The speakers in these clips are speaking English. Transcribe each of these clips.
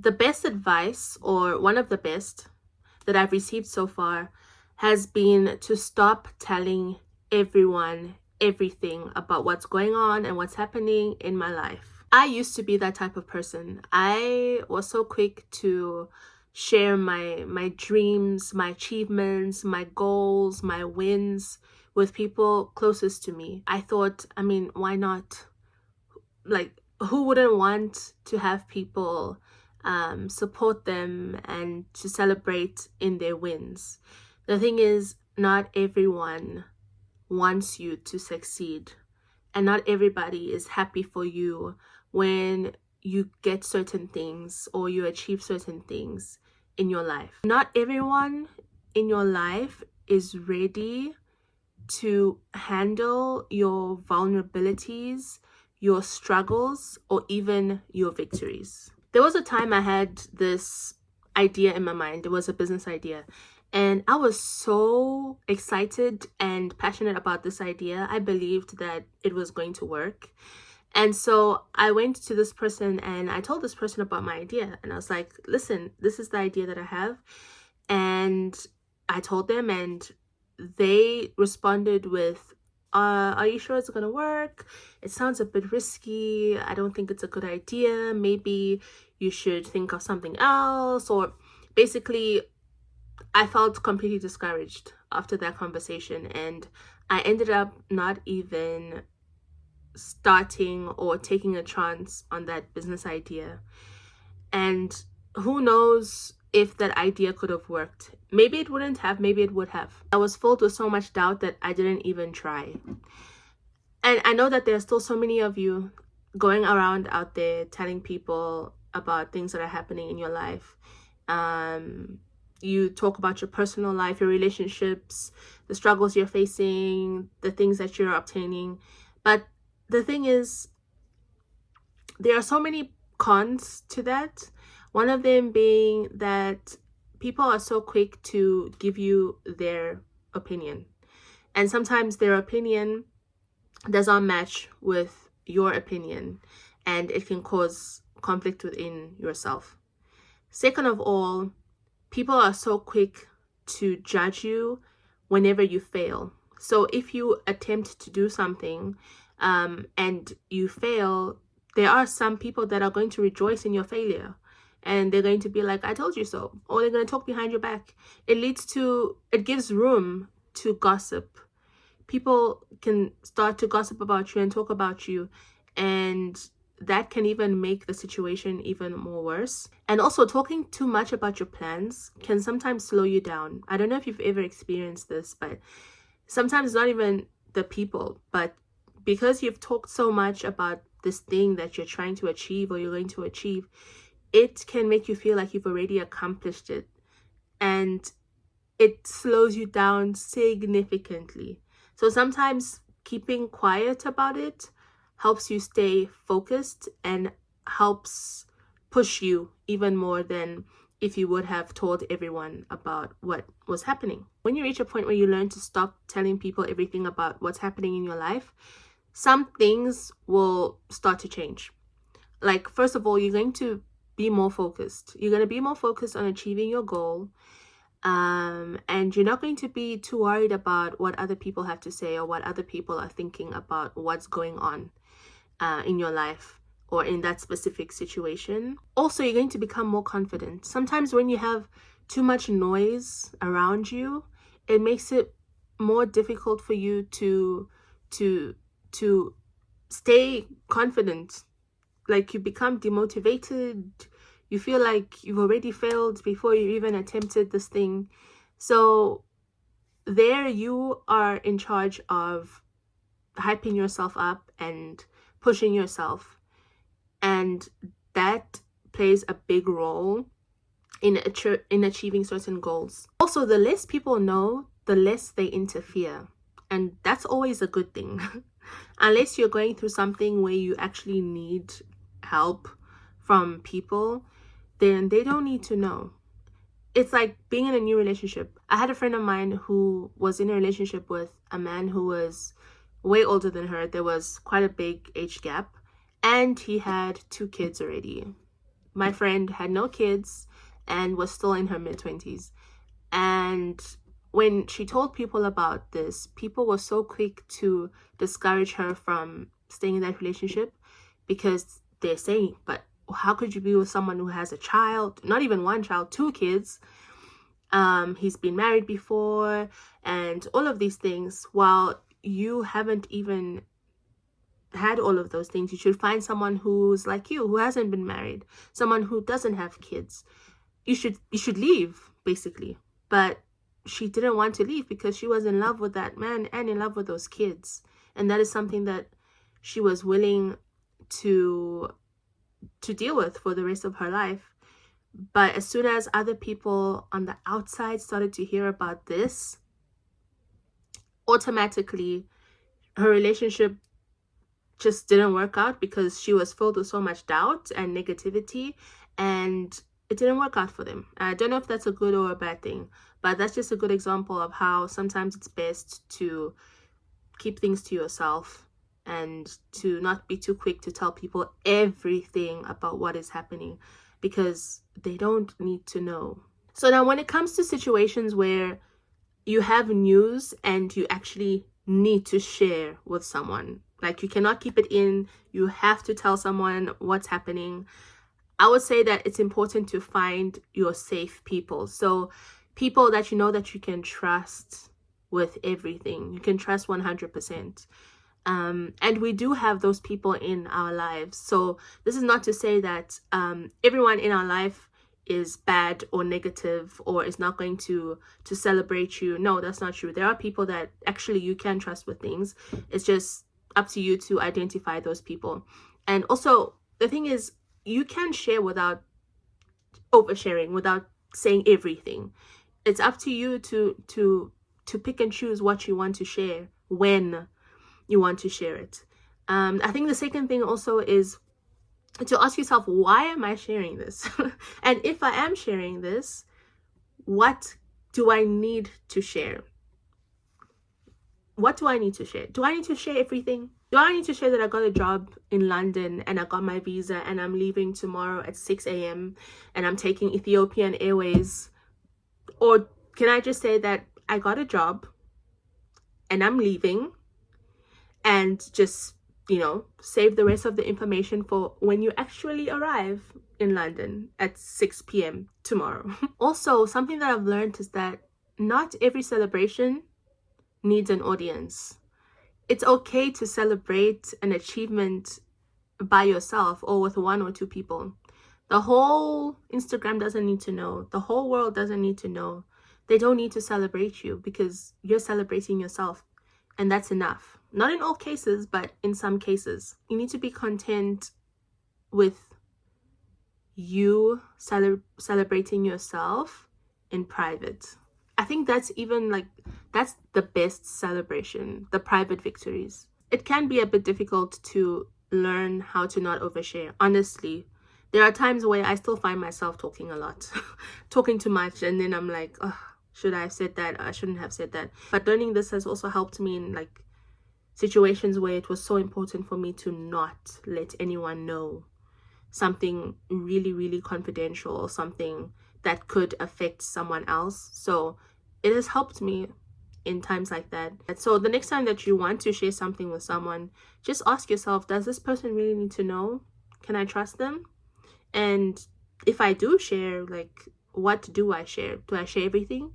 The best advice, or one of the best that I've received so far, has been to stop telling everyone everything about what's going on and what's happening in my life. I used to be that type of person. I was so quick to share my dreams, my achievements, my goals, my wins with people closest to me. I thought, I mean, why not? Like, who wouldn't want to have people support them and to celebrate in their wins? The thing is, not everyone wants you to succeed, and not everybody is happy for you when you get certain things or you achieve certain things in your life. Not everyone in your life is ready to handle your vulnerabilities, your struggles, or even your victories. There was a time I had this idea in my mind. It was a business idea, and I was so excited and passionate about this idea. I believed that it was going to work. And so I went to this person and I told this person about my idea. And I was like, listen, this is the idea that I have. And I told them, and they responded with, are you sure it's gonna work? It sounds a bit risky. I don't think it's a good idea. Maybe you should think of something else. Or basically, I felt completely discouraged after that conversation, and I ended up not even starting or taking a chance on that business idea. And who knows if that idea could have worked. Maybe it wouldn't have, maybe it would have. I was filled with so much doubt that I didn't even try. And I know that there's still so many of you going around out there telling people about things that are happening in your life. You talk about your personal life, your relationships, the struggles you're facing, the things that you're obtaining. But the thing is, there are so many cons to that. One of them being that people are so quick to give you their opinion. And sometimes their opinion does not match with your opinion, and it can cause conflict within yourself. Second of all, people are so quick to judge you whenever you fail. So if you attempt to do something and you fail, there are some people that are going to rejoice in your failure, and they're going to be like, I told you so, or they're going to talk behind your back. It gives room to gossip. People can start to gossip about you and talk about you, and that can even make the situation even more worse. And also, talking too much about your plans can sometimes slow you down. I don't know if you've ever experienced this, but sometimes not even the people, but because you've talked so much about this thing that you're trying to achieve or you're going to achieve, it can make you feel like you've already accomplished it, and it slows you down significantly. So sometimes keeping quiet about it helps you stay focused and helps push you even more than if you would have told everyone about what was happening. When you reach a point where you learn to stop telling people everything about what's happening in your life, some things will start to change. Like, first of all, you're going to be more focused. You're going to be more focused on achieving your goal. And you're not going to be too worried about what other people have to say or what other people are thinking about what's going on in your life or in that specific situation. Also, you're going to become more confident. Sometimes when you have too much noise around you, it makes it more difficult for you to stay confident. Like, you become demotivated. You feel like you've already failed before you even attempted this thing. So there you are in charge of hyping yourself up and pushing yourself. And that plays a big role in achieving certain goals. Also, the less people know, the less they interfere. And that's always a good thing. Unless you're going through something where you actually need help from people, then they don't need to know. It's like being in a new relationship. I had a friend of mine who was in a relationship with a man who was way older than her. There was quite a big age gap, and he had 2 kids already. my friend had no kids and was still in her mid-20s. And when she told people about this, people were so quick to discourage her from staying in that relationship, because they're saying, but how could you be with someone who has a child, not even one child, 2 kids? He's been married before, and all of these things. While you haven't even had all of those things, you should find someone who's like you, who hasn't been married, someone who doesn't have kids. You should leave, basically. But she didn't want to leave because she was in love with that man and in love with those kids, and that is something that she was willing to deal with for the rest of her life. But as soon as other people on the outside started to hear about this, automatically her relationship just didn't work out, because she was filled with so much doubt and negativity, and it didn't work out for them. I don't know if that's a good or a bad thing, but that's just a good example of how sometimes it's best to keep things to yourself and to not be too quick to tell people everything about what is happening, because they don't need to know. So now, when it comes to situations where you have news and you actually need to share with someone, like you cannot keep it in, you have to tell someone what's happening, I would say that it's important to find your safe people. So people that you know that you can trust with everything. You can trust 100%. And we do have those people in our lives. So this is not to say that everyone in our life is bad or negative or is not going to celebrate you. No, that's not true. There are people that actually you can trust with things. It's just up to you to identify those people. And also, the thing is, you can share without oversharing, without saying everything. It's up to you to pick and choose what you want to share, when you want to share it. I think the second thing also is to ask yourself, why am I sharing this? And if I am sharing this, what do I need to share? What do I need to share? Do I need to share everything? Do I need to share that I got a job in London and I got my visa and I'm leaving tomorrow at 6 a.m. and I'm taking Ethiopian Airways? Or can I just say that I got a job and I'm leaving, and just, save the rest of the information for when you actually arrive in London at 6 p.m. tomorrow? Also, something that I've learned is that not every celebration needs an audience. It's okay to celebrate an achievement by yourself or with 1 or 2 people. The whole Instagram doesn't need to know. The whole world doesn't need to know. They don't need to celebrate you, because you're celebrating yourself, and that's enough. Not in all cases, but in some cases. You need to be content with you celebrating yourself in private. I think that's that's the best celebration, the private victories. It can be a bit difficult to learn how to not overshare. Honestly, there are times where I still find myself talking a lot, talking too much, and then I'm like, oh, should I have said that? I shouldn't have said that. But learning this has also helped me in situations where it was so important for me to not let anyone know something really, really confidential, or something that could affect someone else. So it has helped me in times like that. So the next time that you want to share something with someone, just ask yourself, does this person really need to know? Can I trust them? And if I do share, what do I share? Do I share everything?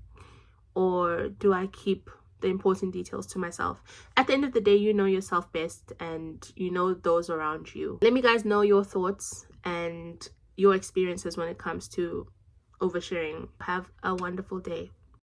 Or do I keep the important details to myself? At the end of the day, you know yourself best, and you know those around you. Let me guys know your thoughts and your experiences when it comes to oversharing. Have a wonderful day.